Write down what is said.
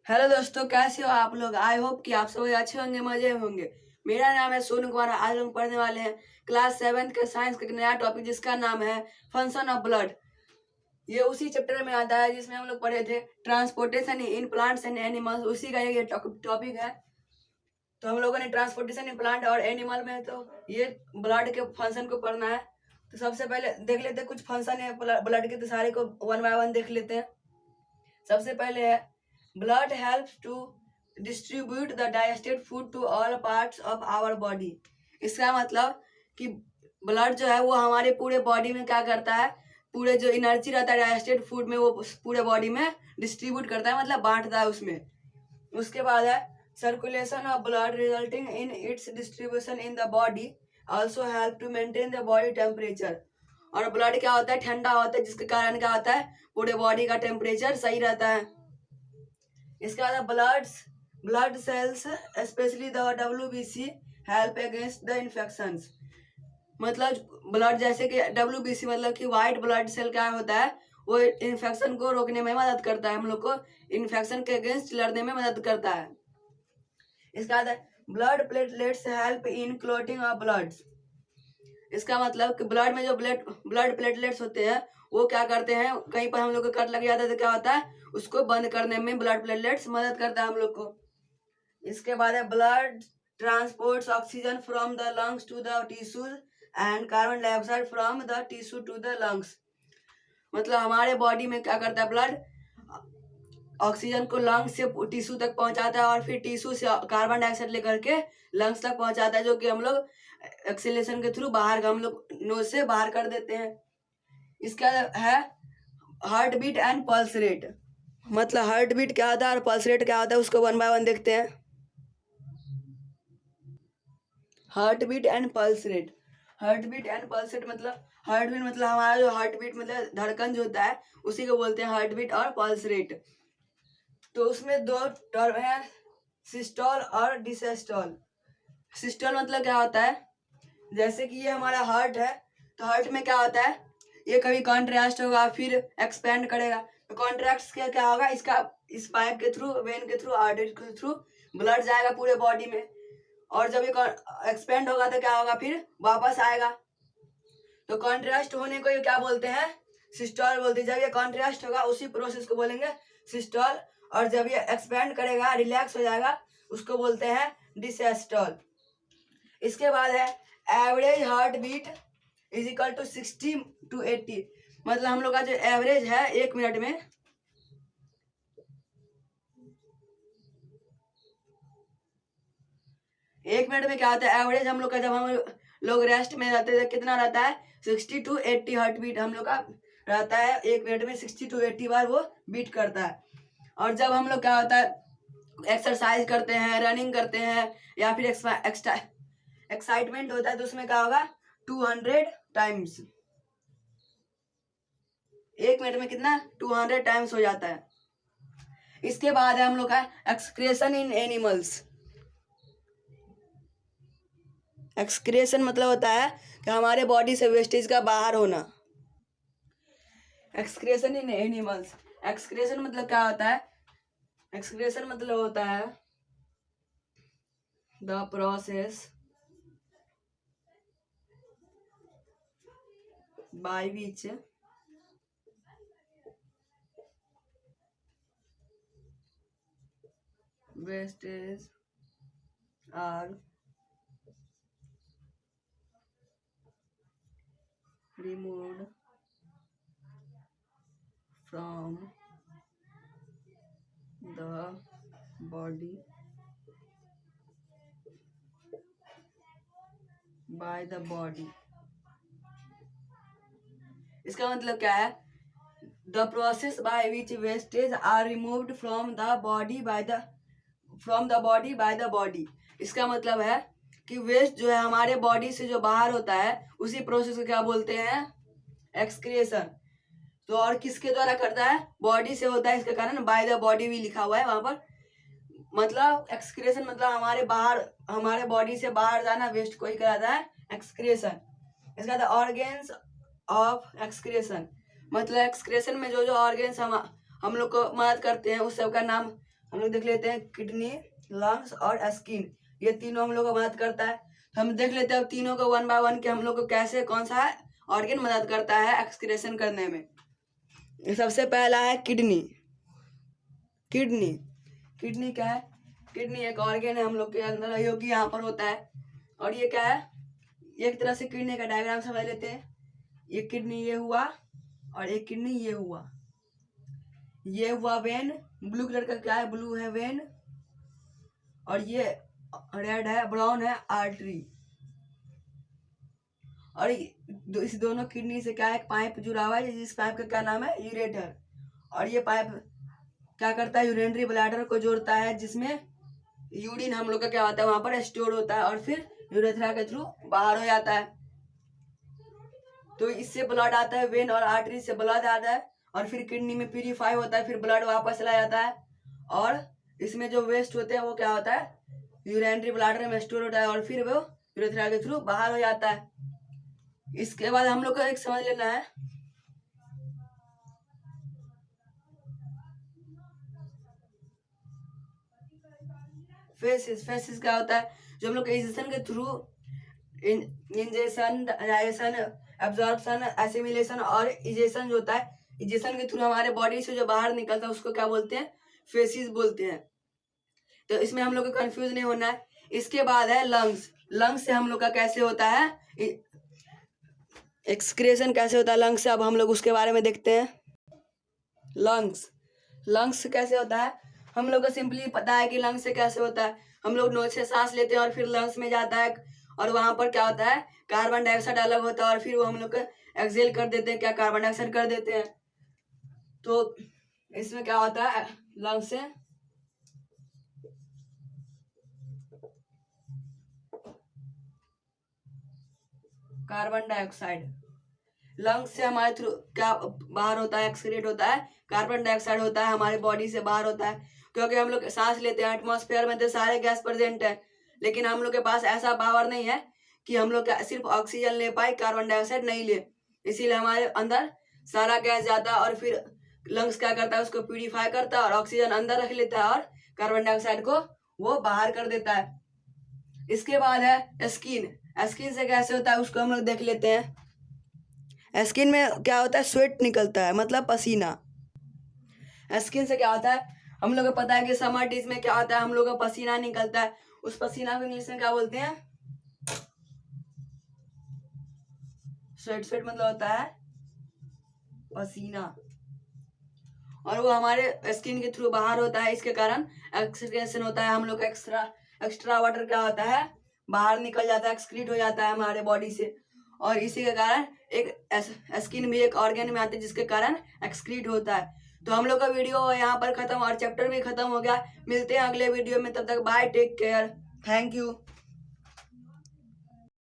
Hello दोस्तों, कैसे हो आप लोग। आई होप कि आप सभी अच्छे होंगे, मजे में होंगे। मेरा नाम है सोनू कुमार। आज हम पढ़ने वाले हैं क्लास 7 के साइंस का एक नया टॉपिक जिसका नाम है फंक्शन ऑफ ब्लड। ये उसी चैप्टर में आता है जिसमें हम लोग पढ़े थे transportation in plants and animals. उसी का ये टॉपिक है। तो हम लोगों ने ट्रांसपोर्टेशन इन प्लांट और एनिमल में तो ये ब्लड के फंक्शन को पढ़ना है। तो सबसे पहले देख लेते हैं कुछ फंक्शन है ब्लड के, तो सारे को वन बाय वन देख लेते हैं। सबसे पहले है blood helps to distribute the digested food to all parts of our body. इसका मतलब कि ब्लड जो है वो हमारे पूरे बॉडी में क्या करता है, पूरे जो एनर्जी रहता है डाइजेस्टेड फूड में वो पूरे बॉडी में डिस्ट्रीब्यूट करता है, मतलब बांटता है उसमें। उसके बाद है circulation of blood resulting in its distribution in the body also help to maintain the body temperature. और ब्लड क्या होता है, ठंडा होता है, जिसके कारण क्या होता है, पूरे बॉडी का टेम्परेचर सही रहता है। इसके बाद blood cells specially the WBC help against the infections. मतलब ब्लड जैसे कि WBC मतलब कि व्हाइट ब्लड सेल क्या होता है, वो इन्फेक्शन को रोकने में मदद करता है, हम लोग को इन्फेक्शन के अगेंस्ट लड़ने में मदद करता है। इसके बाद blood platelets help in clotting of blood. इसका मतलब कि ब्लड में जो ब्लड प्लेटलेट्स होते हैं वो क्या करते हैं, कहीं पर हम लोग को कट लग जाता है तो क्या होता है, उसको बंद करने में ब्लड प्लेटलेट्स मदद करता है हम लोग को। इसके बाद है blood transports oxygen from the lungs to the tissues and carbon dioxide from the tissue to the lungs. मतलब हमारे बॉडी में क्या करता है, ब्लड ऑक्सीजन को लंग्स से टिश्यू तक पहुंचाता है और फिर टिश्यू से कार्बन डाइऑक्साइड लेकर के लंग्स तक पहुंचाता है, जो कि हम लोग एक्सेलेशन के थ्रू बाहर हम लोग नोज से बाहर कर देते हैं। इसका है heartbeat and pulse rate. मतलब हार्ट बीट क्या होता है और पल्स रेट क्या होता है, उसको वन बाय वन देखते हैं। Heartbeat and pulse rate. Heartbeat and pulse rate मतलब हार्ट बीट मतलब हमारा जो हार्ट बीट मतलब धड़कन जो होता है उसी को बोलते हैं हार्ट बीट और पल्स रेट। तो उसमें दो टर्म है, सिस्टोल और डिसेस्टोल। सिस्टोल मतलब क्या होता है, जैसे कि ये हमारा हार्ट है, तो हार्ट में क्या होता है, ये कभी कॉन्ट्रैक्ट होगा फिर एक्सपेंड करेगा। तो कॉन्ट्रैक्ट क्या होगा, इसका इस पाइप के थ्रू, वेन के थ्रू, आर्टरी के थ्रू ब्लड जाएगा पूरे बॉडी में। और जब ये एक्सपेंड होगा तो क्या होगा, फिर वापस आएगा। तो कॉन्ट्रैक्ट होने को ये क्या बोलते हैं, सिस्टोल बोलते हैं। जब ये कॉन्ट्रैक्ट होगा उसी प्रोसेस को बोलेंगे सिस्टोल, और जब ये एक्सपेंड करेगा, रिलैक्स हो जाएगा, उसको बोलते हैं डिसेस्टोल। इसके बाद है average heartbeat is equal to 60 to 80। मतलब हम लोग का जो एवरेज है एक मिनट में, क्या होता है एवरेज हम लोग का, जब हम लोग रेस्ट में रहते थे कितना रहता है, 60 to 80 हार्ट बीट हम लोग का रहता है। एक मिनट में 60 to 80 बार वो बीट करता है। और जब हम लोग क्या होता है एक्सरसाइज करते हैं, रनिंग करते हैं, या फिर एक्साइटमेंट होता है, तो उसमें क्या होगा 200 टाइम्स। एक मिनट में कितना 200 टाइम्स हो जाता है। इसके बाद है हम लोग का एक्सक्रेशन इन एनिमल्स। एक्सक्रेशन मतलब होता है कि हमारे बॉडी से वेस्टेज का बाहर होना। एक्सक्रेशन इन एनिमल्स, एक्सक्रेशन मतलब क्या होता है, एक्सक्रेशन मतलब होता है the process by which wastage are removed from the body by the body। इसका मतलब क्या है, the process by which wastage are removed from the body by the body. इसका मतलब है कि वेस्ट जो है हमारे बॉडी से जो बाहर होता है उसी प्रोसेस को क्या बोलते हैं, एक्सक्रिएशन। तो और किसके द्वारा करता है, बॉडी से होता है, इसके कारण बाय द बॉडी भी लिखा हुआ है वहां पर। मतलब एक्सक्रिएशन मतलब हमारे बॉडी से बाहर जाना, वेस्ट को ही कराता है एक्सक्रिएशन। इसका था ऑर्गेन्स ऑफ एक्सक्रिएशन। मतलब एक्सक्रिएशन में जो जो ऑर्गेन्स हम लोग को मदद करते हैं उस सब का नाम हम लोग देख लेते हैं किडनी, लंग्स और स्किन, ये तीनों हम लोग को मदद करता है। तो हम देख लेते हैं तीनों को वन बाय वन कि हम लोग को कैसे कौन सा ऑर्गन मदद करता है एक्सक्रीशन करने में। सबसे पहला है किडनी। किडनी किडनी क्या है? किडनी एक ऑर्गन है हम लोग के अंदर, जो कि यहाँ पर होता है। और ये क्या है? एक तरह से किडनी का डायग्राम समझ लेते हैं। ये किडनी ये हुआ और एक किडनी ये हुआ। ये हुआ वेन, ब्लू कलर का क्या है? ब्लू है वेन, और ये रेड है, ब्राउन है आर्टरी। और इस दोनों किडनी से क्या है? एक पाइप जुड़ा हुआ है, जिस पाइप का क्या नाम है? यूरेटर। और ये पाइप क्या करता है? यूरिनरी ब्लैडर को जोड़ता है, जिसमें यूरिन हम लोग का क्या होता है? वहां पर स्टोर होता है और फिर यूरेथ्रा के थ्रू बाहर हो जाता है। तो इससे ब्लड आता है, वेन और आर्टरी से ब्लड आता है और फिर किडनी में प्यूरिफाई होता है, फिर ब्लड वापस चला जाता है। और इसमें जो वेस्ट होते हैं वो क्या होता है? यूरिनरी ब्लैडर में स्टोर होता है और फिर वो यूरेथ्रा के थ्रू बाहर हो जाता है। इसके बाद हम लोग को एक समझ लेना है, फेसिस। फेसिस क्या होता है? जो हम लोग इंजेक्शन के through, injection, digestion, absorption, assimilation और इजेशन जो होता है, इजेशन के थ्रू हमारे बॉडी से जो बाहर निकलता है उसको क्या बोलते हैं? फेसिस बोलते हैं। तो इसमें हम लोग को कंफ्यूज नहीं होना है। इसके बाद है लंग्स। लंग्स से हम लोग का कैसे होता है एक्सक्रेशन, कैसे होता है लंग्स से, अब हम लोग उसके बारे में देखते हैं। लंग्स, लंग्स कैसे होता है? हम लोग को सिंपली पता है कि लंग्स से कैसे होता है। हम लोग नोज से सांस लेते हैं और फिर लंग्स में जाता है, और वहां पर क्या होता है? कार्बन डाइऑक्साइड अलग होता है और फिर वो हम लोग एक्सेल कर देते हैं, क्या कार्बन डाइऑक्साइड कर देते हैं। तो इसमें क्या होता है? लंग्स से कार्बन डाइऑक्साइड, लंग्स से हमारे थ्रू क्या बाहर होता है? एक्सक्रीट होता है, कार्बन डाइऑक्साइड होता है, हमारे बॉडी से बाहर होता है। क्योंकि हम लोग सांस लेते हैं, एटमॉस्फेयर में तो सारे गैस प्रेजेंट है, लेकिन हम लोग के पास ऐसा पावर नहीं है कि हम लोग सिर्फ ऑक्सीजन ले पाए, कार्बन डाइऑक्साइड नहीं ले। इसीलिए हमारे अंदर सारा गैस जाता है और फिर लंग्स क्या करता है? उसको प्यूरिफाई करता है और ऑक्सीजन अंदर रख लेता है और कार्बन डाइऑक्साइड को वो बाहर कर देता है। इसके बाद है स्किन। स्किन से कैसे होता है उसको हम लोग देख लेते हैं। स्किन में क्या होता है? स्वेट निकलता है, मतलब पसीना। स्किन से क्या होता है? हम लोग को पता है कि समर डेज में क्या होता है? हम लोग का पसीना निकलता है। उस पसीना को इंग्लिश में क्या बोलते हैं? स्वेट। स्वेट मतलब होता है पसीना, और वो हमारे स्किन के थ्रू बाहर होता है। इसके कारण एक्सक्रीशन होता है, हम लोग का एक्स्ट्रा वाटर क्या होता है? बाहर निकल जाता है, एक्सक्रीट हो जाता है हमारे बॉडी से। और इसी के कारण एक स्किन भी एक ऑर्गन में आती है, जिसके कारण एक्सक्रीट होता है। तो हम लोग का वीडियो यहाँ पर खत्म और चैप्टर भी खत्म हो गया। मिलते हैं अगले वीडियो में, तब तक bye, take care, thank you.